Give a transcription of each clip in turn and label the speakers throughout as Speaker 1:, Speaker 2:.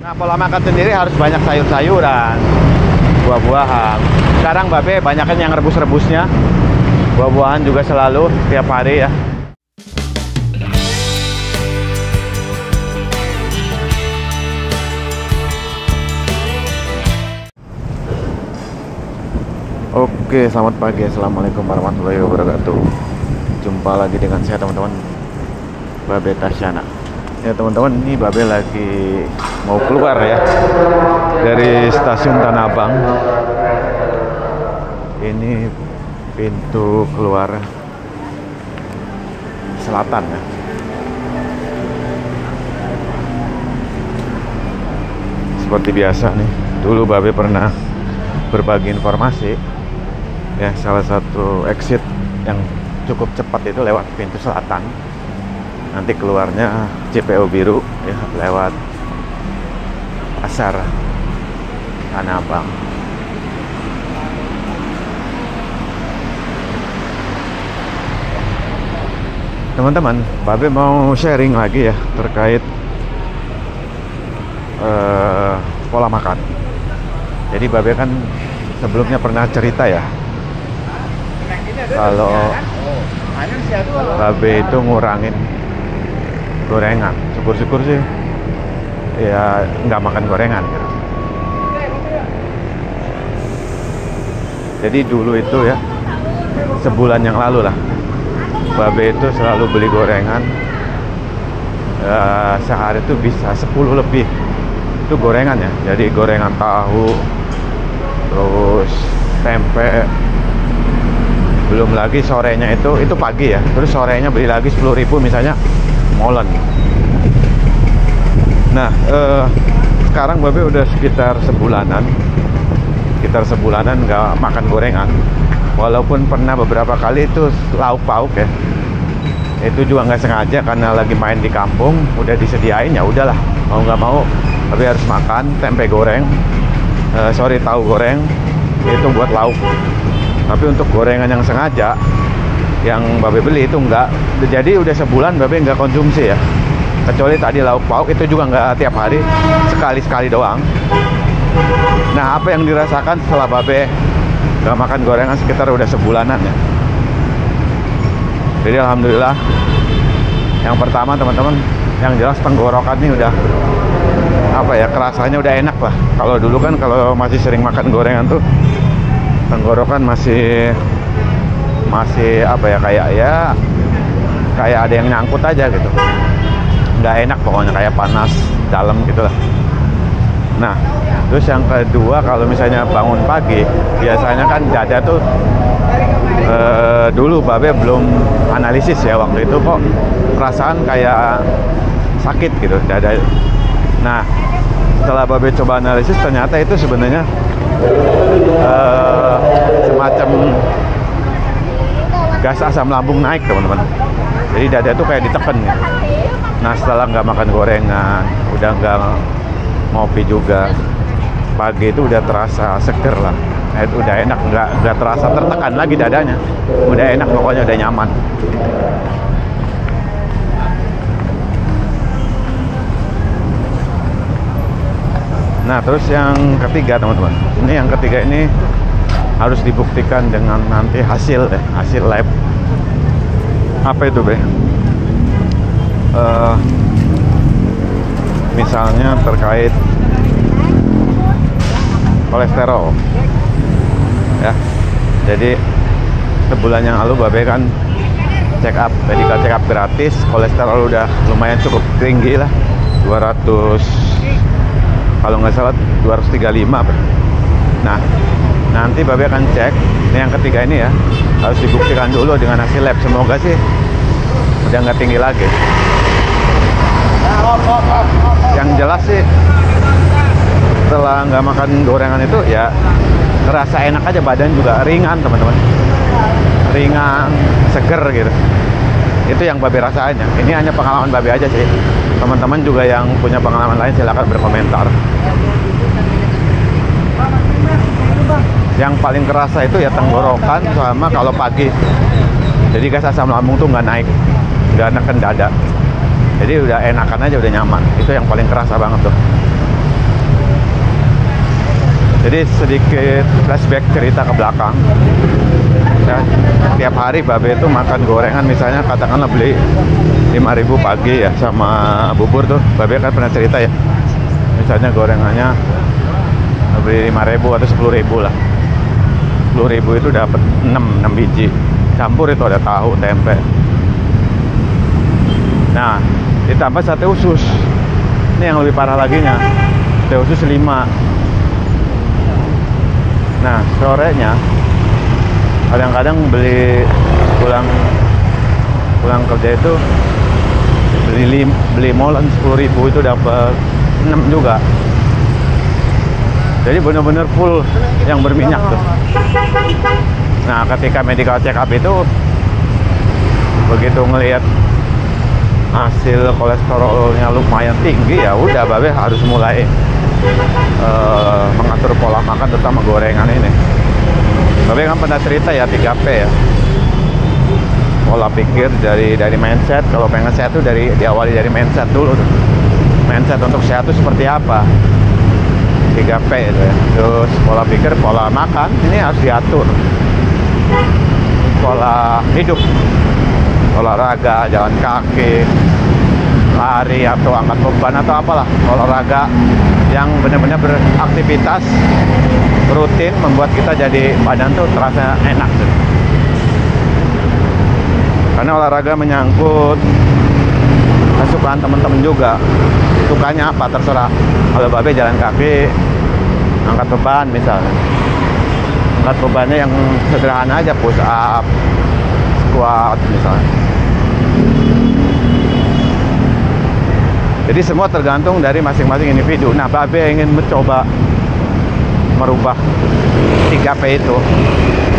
Speaker 1: Nah, pola makan sendiri harus banyak sayur-sayuran, buah-buahan. Sekarang Babe banyakan yang rebus-rebusnya. Buah-buahan juga selalu tiap hari ya. Oke, selamat pagi. Assalamualaikum warahmatullahi wabarakatuh. Jumpa lagi dengan saya teman-teman, Babe Tasyana. Ya teman-teman, ini Babe lagi mau keluar ya dari stasiun Tanah Abang. Ini pintu keluar selatan ya. Seperti biasa nih, dulu Babe pernah berbagi informasi ya, salah satu exit yang cukup cepat itu lewat pintu selatan. Nanti keluarnya CPO biru ya, lewat pasar Tanah Abang. Teman-teman, Babe mau sharing lagi ya terkait pola makan. Jadi Babe kan sebelumnya pernah cerita ya, kalau Babe itu ngurangin gorengan. Syukur-syukur sih ya nggak makan gorengan gitu. Jadi dulu itu ya, sebulan yang lalu lah, Babe itu selalu beli gorengan, sehari itu bisa 10 lebih itu gorengan ya. Jadi gorengan tahu, terus tempe, belum lagi sorenya itu pagi ya, terus sorenya beli lagi 10.000 misalnya molen. Nah, sekarang Babe udah sekitar sebulanan nggak makan gorengan. Walaupun pernah beberapa kali itu lauk pauk ya, itu juga nggak sengaja karena lagi main di kampung, udah disediain ya udahlah, mau nggak mau tapi harus makan tempe goreng, tahu goreng itu buat lauk. Tapi untuk gorengan yang sengaja yang Babe beli itu enggak. Jadi udah sebulan Babe nggak konsumsi ya, kecuali tadi lauk pauk, itu juga nggak tiap hari, sekali-sekali doang. Nah, apa yang dirasakan setelah Babe nggak makan gorengan sekitar udah sebulanan ya. Jadi alhamdulillah, yang pertama teman-teman, yang jelas tenggorokan ini udah apa ya, kerasanya udah enak lah. Kalau dulu kan kalau masih sering makan gorengan tuh tenggorokan masih apa ya, kayak ada yang nyangkut aja gitu, nggak enak pokoknya, kayak panas dalam gitu lah. Nah, terus yang kedua, kalau misalnya bangun pagi biasanya kan dada tuh dulu Babe belum analisis ya, waktu itu kok perasaan kayak sakit gitu dada. Nah, setelah Babe coba analisis, ternyata itu sebenarnya semacam gas asam lambung naik teman-teman. Jadi dada tuh kayak diteken gitu. Nah, setelah nggak makan gorengan, udah nggak ngopi juga, pagi itu udah terasa seger lah, udah enak, nggak terasa tertekan lagi dadanya, udah enak pokoknya, udah nyaman. Nah, terus yang ketiga teman-teman, yang ketiga ini harus dibuktikan dengan nanti hasil lab. Apa itu Be? Misalnya terkait kolesterol ya. Jadi sebulan yang lalu Babe kan check up, medical check up gratis, kolesterol udah lumayan cukup tinggi lah, 200, kalau nggak salah 235. Nah, nanti Babe akan cek yang ketiga ini ya, harus dibuktikan dulu dengan hasil lab. Semoga sih udah nggak tinggi lagi. Yang jelas sih setelah nggak makan gorengan itu ya ngerasa enak aja, badan juga ringan teman-teman, ringan, seger gitu. Itu yang Babe rasain ya. Ini hanya pengalaman Babe aja sih. Teman-teman juga yang punya pengalaman lain silakan berkomentar. Yang paling kerasa itu ya tenggorokan sama kalau pagi. Jadi gas asam lambung tuh nggak naik, nggak neken dada. Jadi udah enakan aja, udah nyaman. Itu yang paling kerasa banget tuh. Jadi sedikit flashback cerita ke belakang ya, tiap hari Babe itu makan gorengan, misalnya katakanlah beli 5.000 pagi ya sama bubur tuh. Babe kan pernah cerita ya, misalnya gorengannya beli 5.000 atau 10.000 lah. 10.000 itu dapat 6 biji. Campur itu ada tahu, tempe. Nah, ditambah sate usus. Ini yang lebih parah lagi nya. Sate usus 5. Nah, sorenya kadang-kadang pulang kerja itu beli molen 10.000 itu dapat 6 juga. Jadi benar-benar full yang berminyak tuh. Nah, ketika medical check up itu begitu ngelihat hasil kolesterolnya lumayan tinggi, ya udah Babe harus mulai mengatur pola makan, terutama gorengan ini. Babe kan pernah cerita ya 3P ya. Pola pikir dari mindset. Kalau pengen sehat tuh diawali dari mindset dulu tuh. Mindset untuk sehat itu seperti apa? 3P itu ya. Terus pola pikir, pola makan ini harus diatur. Pola hidup, olahraga, jalan kaki, lari atau angkat beban atau apalah, olahraga yang benar-benar beraktivitas rutin membuat kita jadi badan tuh terasa enak tuh. Karena olahraga menyangkut kesukaan teman-teman juga. Sukanya apa terserah. Kalau Babe jalan kaki, angkat beban misalnya, angkat bebannya yang sederhana aja, push up, squat misalnya. Jadi semua tergantung dari masing-masing individu. Nah, Babe ingin mencoba merubah 3P itu.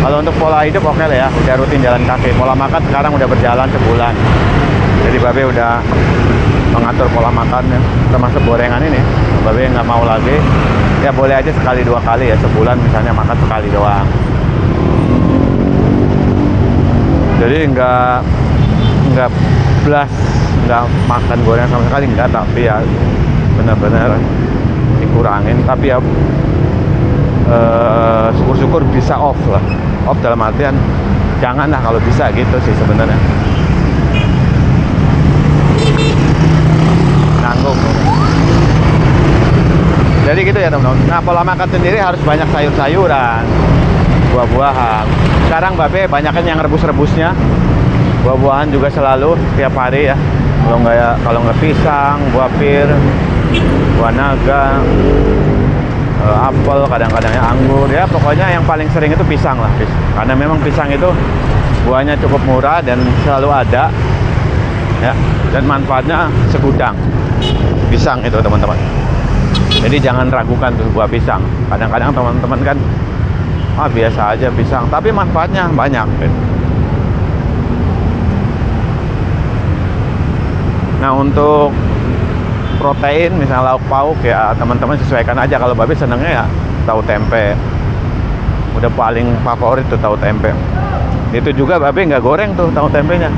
Speaker 1: Kalau untuk pola hidup oke lah ya, udah rutin jalan kaki. Pola makan sekarang udah berjalan sebulan. Jadi Babe udah mengatur pola makan ya, termasuk gorengan ini. Babe nggak mau lagi, ya boleh aja sekali 2 kali ya sebulan, misalnya makan sekali doang. Jadi nggak blas, nggak makan gorengan sama sekali, nggak, tapi ya benar-benar dikurangin. Tapi ya syukur-syukur bisa off lah. Off dalam artian janganlah kalau bisa gitu sih sebenarnya. Nanggung. Jadi gitu ya teman-teman. Nah, pola makan sendiri harus banyak sayur-sayuran, buah-buahan. Sekarang Babe banyakan yang rebus-rebusnya. Buah-buahan juga selalu tiap hari ya. Kalau nggak pisang, buah pir, buah naga, apel, kadang-kadangnya anggur. Ya pokoknya yang paling sering itu pisang lah. Karena memang pisang itu buahnya cukup murah dan selalu ada. Ya, dan manfaatnya segudang. Pisang itu teman-teman. Jadi jangan ragukan tuh buah pisang. Kadang-kadang teman-teman kan biasa aja pisang, tapi manfaatnya banyak. Nah, untuk protein misalnya lauk pauk ya teman-teman sesuaikan aja. Kalau Babe senengnya ya tahu tempe. Udah paling favorit tuh tahu tempe. Itu juga Babe nggak goreng tuh tahu tempenya,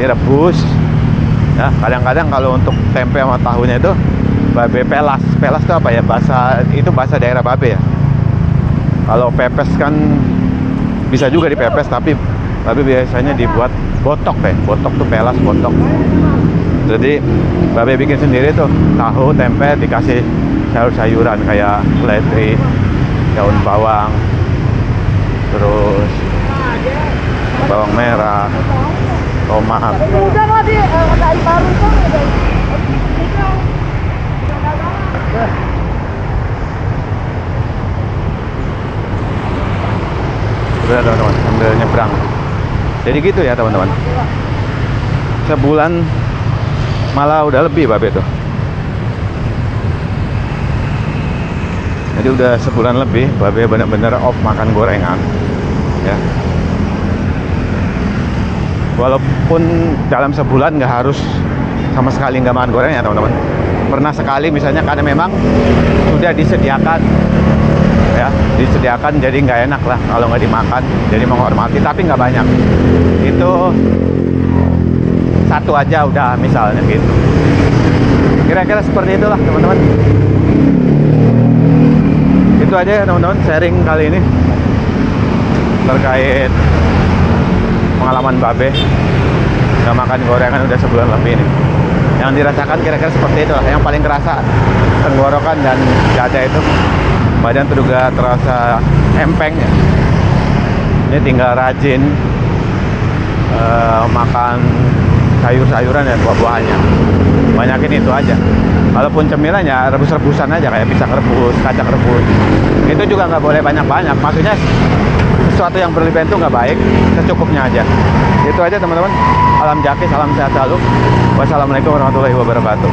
Speaker 1: direbus. Ya, kadang-kadang kalau untuk tempe sama tahunya itu Babe pelas. Pelas itu apa ya? Bahasa daerah Babe ya. Kalau pepes kan bisa juga dipepes, tapi Babe biasanya dibuat botok deh. Botok tuh pelas, botok. Jadi Babe bikin sendiri tuh tahu, tempe, dikasih sayur-sayuran kayak seledri, daun bawang, terus bawang merah, tomat. Udah teman-teman, sambil nyebrang. Jadi gitu ya teman-teman. Sebulan malah udah lebih Babe tuh. Jadi udah sebulan lebih Babe bener-bener off makan gorengan ya. Walaupun dalam sebulan nggak harus sama sekali nggak makan gorengan ya teman-teman. Pernah sekali misalnya karena memang sudah disediakan ya, disediakan jadi nggak enak lah kalau nggak dimakan, jadi menghormati, tapi nggak banyak. Itu satu aja udah misalnya gitu. Kira-kira seperti itulah teman-teman. Itu aja ya teman-teman, sharing kali ini terkait pengalaman Babe nggak makan gorengan udah sebulan lebih nih. Yang dirasakan kira-kira seperti itu lah. Yang paling kerasa tenggorokan dan dada itu, badan tuh juga terasa empeng ya. Ini tinggal rajin makan sayur-sayuran dan buah-buahannya, banyakin itu aja. Kalaupun cemilannya rebus-rebusan aja, kayak pisang rebus, kacang rebus, itu juga nggak boleh banyak-banyak. Maksudnya sesuatu yang berlebihan itu nggak baik, secukupnya aja. Itu aja teman-teman. Alam jaki, salam sehat selalu. Wassalamualaikum warahmatullahi wabarakatuh.